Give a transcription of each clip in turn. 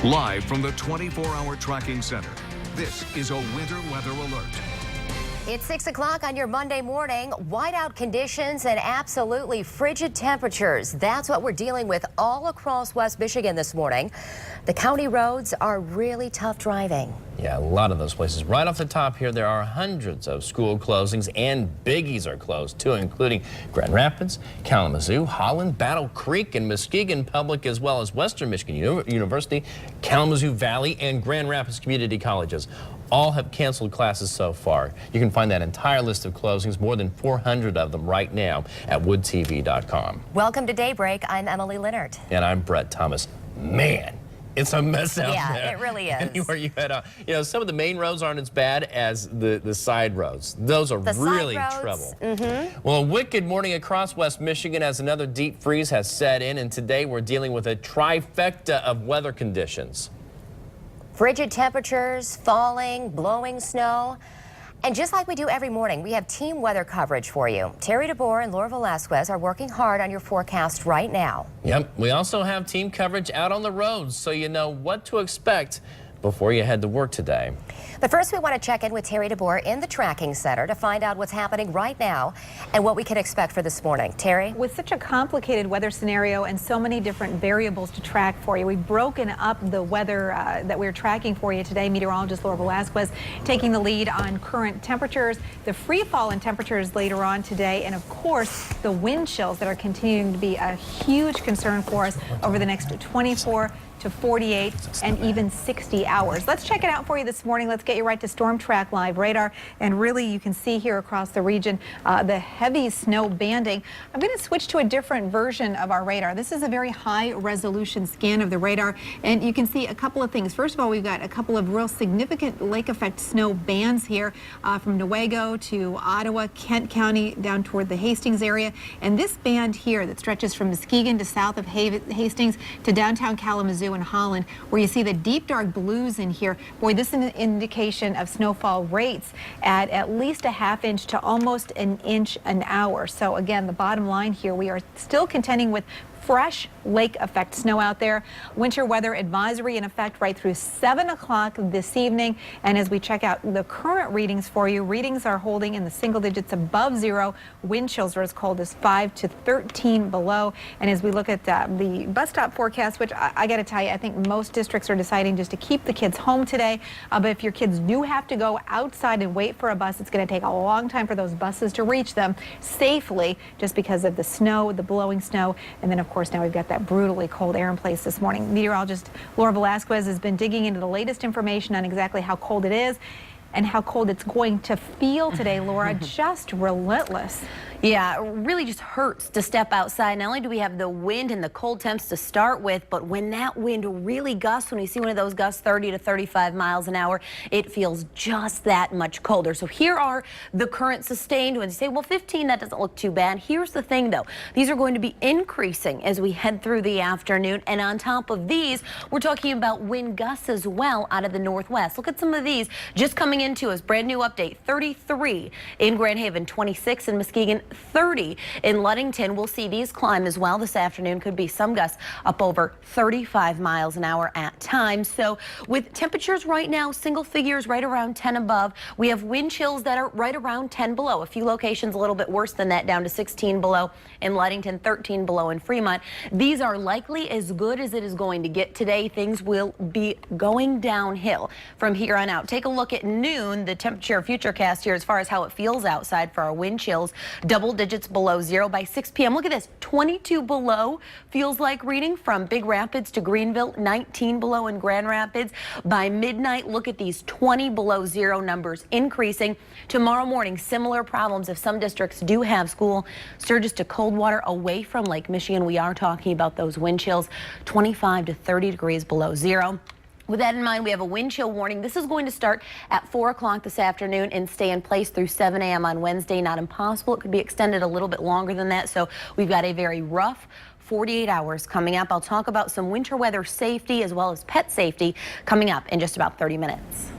Live from the 24-hour tracking center, this is a winter weather alert. It's 6 o'clock on your Monday morning. Whiteout conditions and absolutely frigid temperatures. That's what we're dealing with all across West Michigan this morning. The county roads are really tough driving. Yeah, a lot of those places. Right off the top here, there are hundreds of school closings, and biggies are closed too, including Grand Rapids, Kalamazoo, Holland, Battle Creek, and Muskegon Public, as well as Western Michigan University, Kalamazoo Valley, and Grand Rapids Community Colleges. All have canceled classes so far. You can find that entire list of closings, more than 400 of them right now at woodtv.com. Welcome to Daybreak. I'm Emily Leonard. And I'm Brett Thomas. Man, it's a mess out there. Yeah, it really is. Anywhere you head, some of the main roads aren't as bad as the side roads. Those are really trouble. Well, a wicked morning across West Michigan as another deep freeze has set in, and today we're dealing with a trifecta of weather conditions. Frigid temperatures, falling, blowing snow. And just like we do every morning, we have team weather coverage for you. Terry DeBoer and Laura Velasquez are working hard on your forecast right now. Yep, we also have team coverage out on the roads, so you know what to expect before you head to work today. But first, we want to check in with Terry DeBoer in the tracking center to find out what's happening right now and what we can expect for this morning. Terry? With such a complicated weather scenario and so many different variables to track for you, we've broken up the weather that we're tracking for you today. Meteorologist Laura Velasquez taking the lead on current temperatures, the free fall in temperatures later on today, and of course, the wind chills that are continuing to be a huge concern for us over the next 24 to 48 and even 60 hours. Let's check it out for you this morning. Let's get you right to Storm Track Live radar. And really, you can see here across the region the heavy snow banding. I'm going to switch to a different version of our radar. This is a very high resolution scan of the radar. And you can see a couple of things. First of all, we've got a couple of real significant lake effect snow bands here from Newaygo to Ottawa, Kent County, down toward the Hastings area. And this band here that stretches from Muskegon to south of Hastings to downtown Kalamazoo and Holland, where you see the deep dark blues in here. Boy, this is an indication of snowfall rates at least a ½ inch to almost an inch an hour. So again, the bottom line here, we are still contending with fresh lake effect snow out there. Winter weather advisory in effect right through 7 o'clock this evening. And as we check out the current readings for you, readings are holding in the single digits above zero. Wind chills are as cold as 5 to 13 below. And as we look at the bus stop forecast, which I got to tell you, I think most districts are deciding just to keep the kids home today. But if your kids do have to go outside and wait for a bus, it's going to take a long time for those buses to reach them safely just because of the snow, the blowing snow, and then of course now we've got that brutally cold air in place this morning. Meteorologist Laura Velasquez has been digging into the latest information on exactly how cold it is and how cold it's going to feel today. Laura, just relentless. Yeah, it really just hurts to step outside. Not only do we have the wind and the cold temps to start with, but when that wind really gusts, when we see one of those gusts 30 to 35 miles an hour, it feels just that much colder. So here are the current sustained winds. You say, well, 15, that doesn't look too bad. Here's the thing, though. These are going to be increasing as we head through the afternoon. And on top of these, we're talking about wind gusts as well out of the northwest. Look at some of these just coming into us. Brand new update, 33 in Grand Haven, 26 in Muskegon, 30 in Ludington. We'll see these climb as well this afternoon. Could be some gusts up over 35 miles an hour at times. So with temperatures right now, single figures right around 10 above. We have wind chills that are right around 10 below. A few locations a little bit worse than that, down to 16 below in Ludington, 13 below in Fremont. These are likely as good as it is going to get today. Things will be going downhill from here on out. Take a look at noon, the temperature futurecast here as far as how it feels outside for our wind chills. Double digits below zero by 6 p.m. Look at this, 22 below feels like reading from Big Rapids to Greenville, 19 below in Grand Rapids. By midnight, look at these 20 below zero numbers increasing. Tomorrow morning, similar problems if some districts do have school. Surges to cold water away from Lake Michigan. We are talking about those wind chills, 25 to 30 degrees below zero. With that in mind, we have a wind chill warning. This is going to start at 4 o'clock this afternoon and stay in place through 7 a.m. on Wednesday. Not impossible. It could be extended a little bit longer than that. So we've got a very rough 48 hours coming up. I'll talk about some winter weather safety as well as pet safety coming up in just about 30 minutes.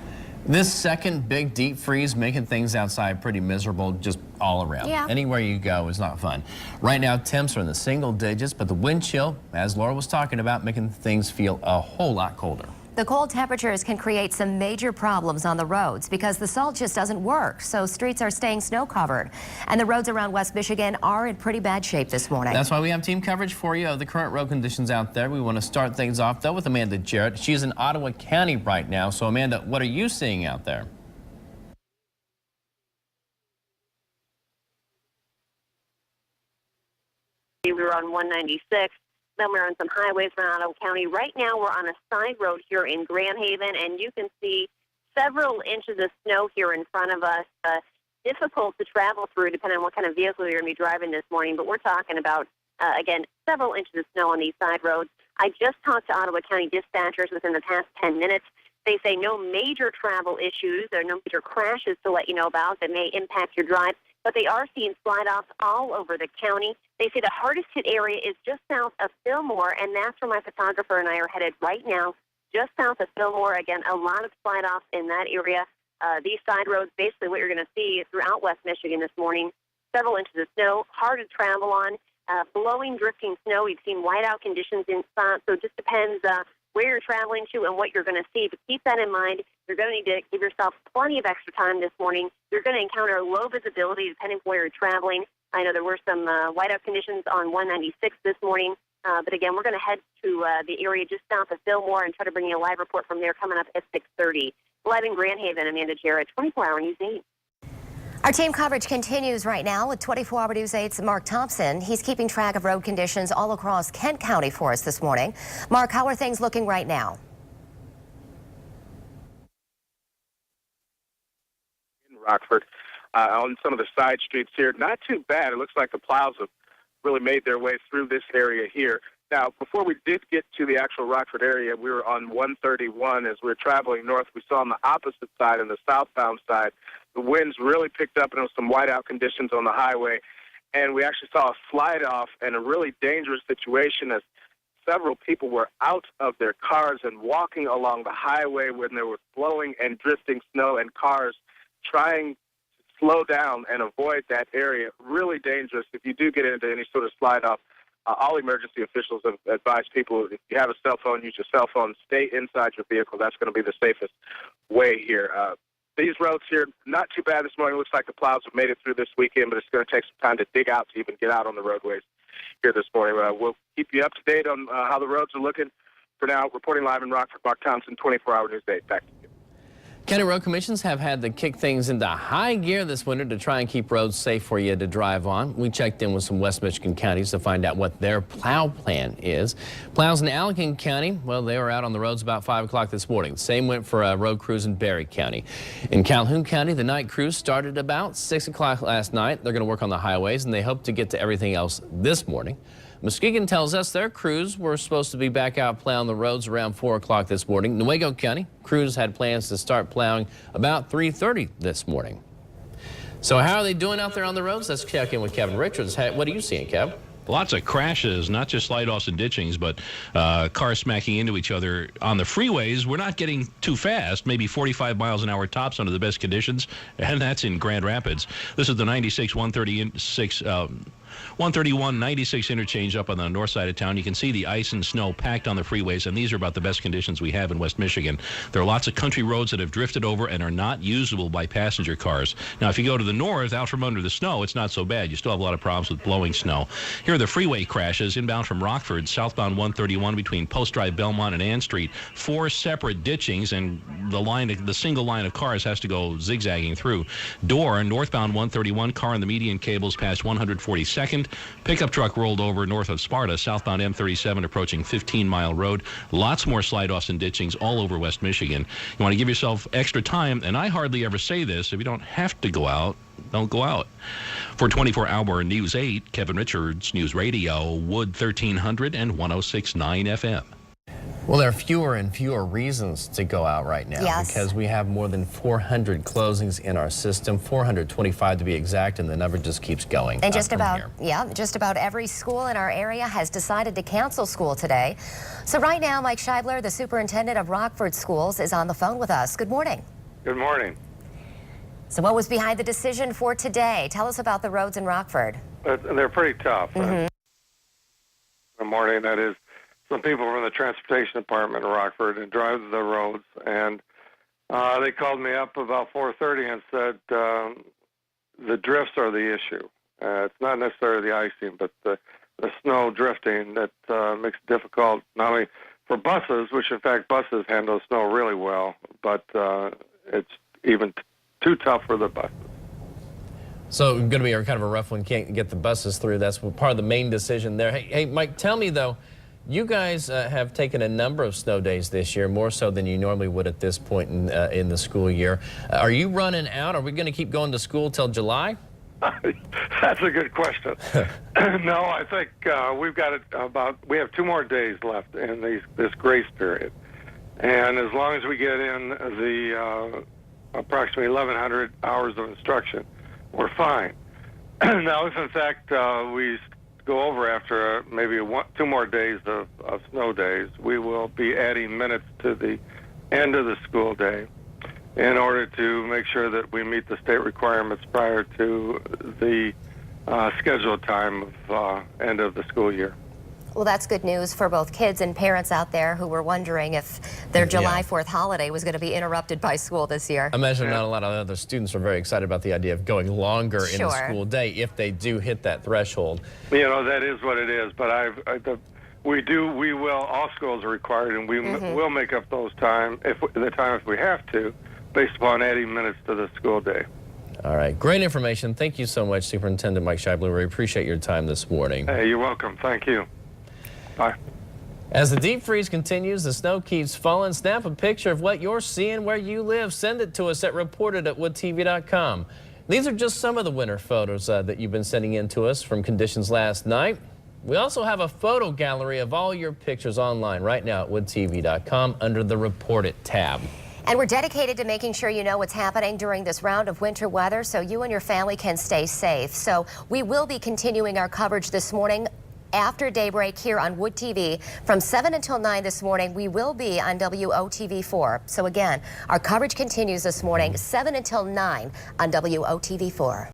This second big deep freeze making things outside pretty miserable just all around. Yeah. Anywhere you go is not fun. Right now temps are in the single digits, but the wind chill, as Laura was talking about, making things feel a whole lot colder. The cold temperatures can create some major problems on the roads because the salt just doesn't work, so streets are staying snow covered. And the roads around West Michigan are in pretty bad shape this morning. That's why we have team coverage for you of the current road conditions out there. We want to start things off, though, with Amanda Jarrett. She's in Ottawa County right now. So, Amanda, what are you seeing out there? We were on 196. Then we're on some highways around Ottawa County. Right now, we're on a side road here in Grand Haven, and you can see several inches of snow here in front of us. Difficult to travel through, depending on what kind of vehicle you're going to be driving this morning. But we're talking about, again, several inches of snow on these side roads. I just talked to Ottawa County dispatchers within the past 10 minutes. They say no major travel issues or no major crashes to let you know about that may impact your drive. But they are seeing slide-offs all over the county. They say the hardest hit area is just south of Fillmore, and that's where my photographer and I are headed right now, just south of Fillmore. Again, a lot of slide-offs in that area. These side roads, basically what you're going to see throughout West Michigan this morning, several inches of snow, hard to travel on, blowing, drifting snow. We've seen whiteout conditions in spots, so it just depends where you're traveling to and what you're going to see. But keep that in mind. You're going to need to give yourself plenty of extra time this morning. You're going to encounter low visibility depending on where you're traveling. I know there were some whiteout conditions on 196 this morning. But again, we're going to head to the area just south of Fillmore and try to bring you a live report from there coming up at 6:30. Live in Grand Haven, Amanda Jarrett, 24-hour News 8. Our team coverage continues right now with 24-hour News 8's Mark Thompson. He's keeping track of road conditions all across Kent County for us this morning. Mark, how are things looking right now? In Rockford, on some of the side streets here, not too bad. It looks like the plows have really made their way through this area here. Now, before we did get to the actual Rockford area, we were on 131 as we were traveling north. We saw on the opposite side, on the southbound side, the winds really picked up and there was some whiteout conditions on the highway. And we actually saw a slide-off and a really dangerous situation as several people were out of their cars and walking along the highway when there was blowing and drifting snow and cars trying to slow down and avoid that area. Really dangerous. If you do get into any sort of slide-off, all emergency officials have advised people, if you have a cell phone, use your cell phone. Stay inside your vehicle. That's going to be the safest way here. These roads here, not too bad this morning. Looks like the plows have made it through this weekend, but it's going to take some time to dig out to even get out on the roadways here this morning. We'll keep you up to date on how the roads are looking. For now, reporting live in Rockford, Mark Thompson, 24-hour News 8. Back to you. County road commissions have had to kick things into high gear this winter to try and keep roads safe for you to drive on. We checked in with some West Michigan counties to find out what their plow plan is. Plows in Allegan County, well, they were out on the roads about 5 o'clock this morning. Same went for road crews in Berry County. In Calhoun County, the night crews started about 6 o'clock last night. They're going to work on the highways, and they hope to get to everything else this morning. Muskegon tells us their crews were supposed to be back out plowing the roads around 4 o'clock this morning. Newaygo County crews had plans to start plowing about 3:30 this morning. So how are they doing out there on the roads? Let's check in with Kevin Richards. Hey, what are you seeing, Kev? Lots of crashes, not just slide-offs and ditchings, but cars smacking into each other. On the freeways, we're not getting too fast, maybe 45 miles an hour tops under the best conditions, and that's in Grand Rapids. This is the 96, 136, 131, 96 interchange up on the north side of town. You can see the ice and snow packed on the freeways, and these are about the best conditions we have in West Michigan. There are lots of country roads that have drifted over and are not usable by passenger cars. Now, if you go to the north, out from under the snow, it's not so bad. You still have a lot of problems with blowing snow. Here are the freeway crashes inbound from Rockford, southbound 131 between Post Drive, Belmont, and Ann Street. 4 separate ditchings, and the single line of cars has to go zigzagging through. Door, northbound 131, car in the median cables past 142nd. Pickup truck rolled over north of Sparta, southbound M37 approaching 15-Mile Road. Lots more slide-offs and ditchings all over West Michigan. You want to give yourself extra time, and I hardly ever say this, if you don't have to go out, don't go out. For 24-hour News 8, Kevin Richards, News Radio, Wood 1300 and 106.9 FM. Well, there are fewer and fewer reasons to go out right now. Yes. Because we have more than 400 closings in our system, 425 to be exact, and the number just keeps going. And just about every school in our area has decided to cancel school today. So right now, Mike Scheibler, the superintendent of Rockford Schools, is on the phone with us. Good morning. Good morning. So what was behind the decision for today? Tell us about the roads in Rockford. They're pretty tough. Mm-hmm. Good morning. That is some people from the transportation department in Rockford and drive the roads, and they called me up about 4:30 and said the drifts are the issue. It's not necessarily the icing, but the snow drifting that makes it difficult not only for buses, which in fact buses handle snow really well, but it's even too tough for the buses. So going to be kind of a rough one. Can't get the buses through. That's part of the main decision there. Hey, Mike, tell me though, you guys have taken a number of snow days this year, more so than you normally would at this point in the school year. Are you running out? Are we going to keep going to school till July? That's a good question. No, I think we have 2 more days left in this grace period. And as long as we get in the approximately 1,100 hours of instruction, we're fine. Now, if in fact we go over after maybe 2 more days of snow days, we will be adding minutes to the end of the school day in order to make sure that we meet the state requirements prior to the scheduled time of end of the school year. Well, that's good news for both kids and parents out there who were wondering if their July 4th holiday was going to be interrupted by school this year. I imagine not a lot of other students are very excited about the idea of going longer in the school day if they do hit that threshold. You know, that is what it is, but all schools are required, and we will make up those time if we have to, based upon adding minutes to the school day. All right, great information. Thank you so much, Superintendent Mike Scheibler. We appreciate your time this morning. Hey, you're welcome. Thank you. Bye. As the deep freeze continues, the snow keeps falling. Snap a picture of what you're seeing where you live. Send it to us at reported@woodtv.com. These are just some of the winter photos that you've been sending in to us from conditions last night. We also have a photo gallery of all your pictures online right now at woodtv.com under the Report It tab. And we're dedicated to making sure you know what's happening during this round of winter weather so you and your family can stay safe. So we will be continuing our coverage this morning after daybreak here on Wood TV. From 7 until 9 this morning, we will be on WOTV4. So again, our coverage continues this morning, 7 until 9 on WOTV4.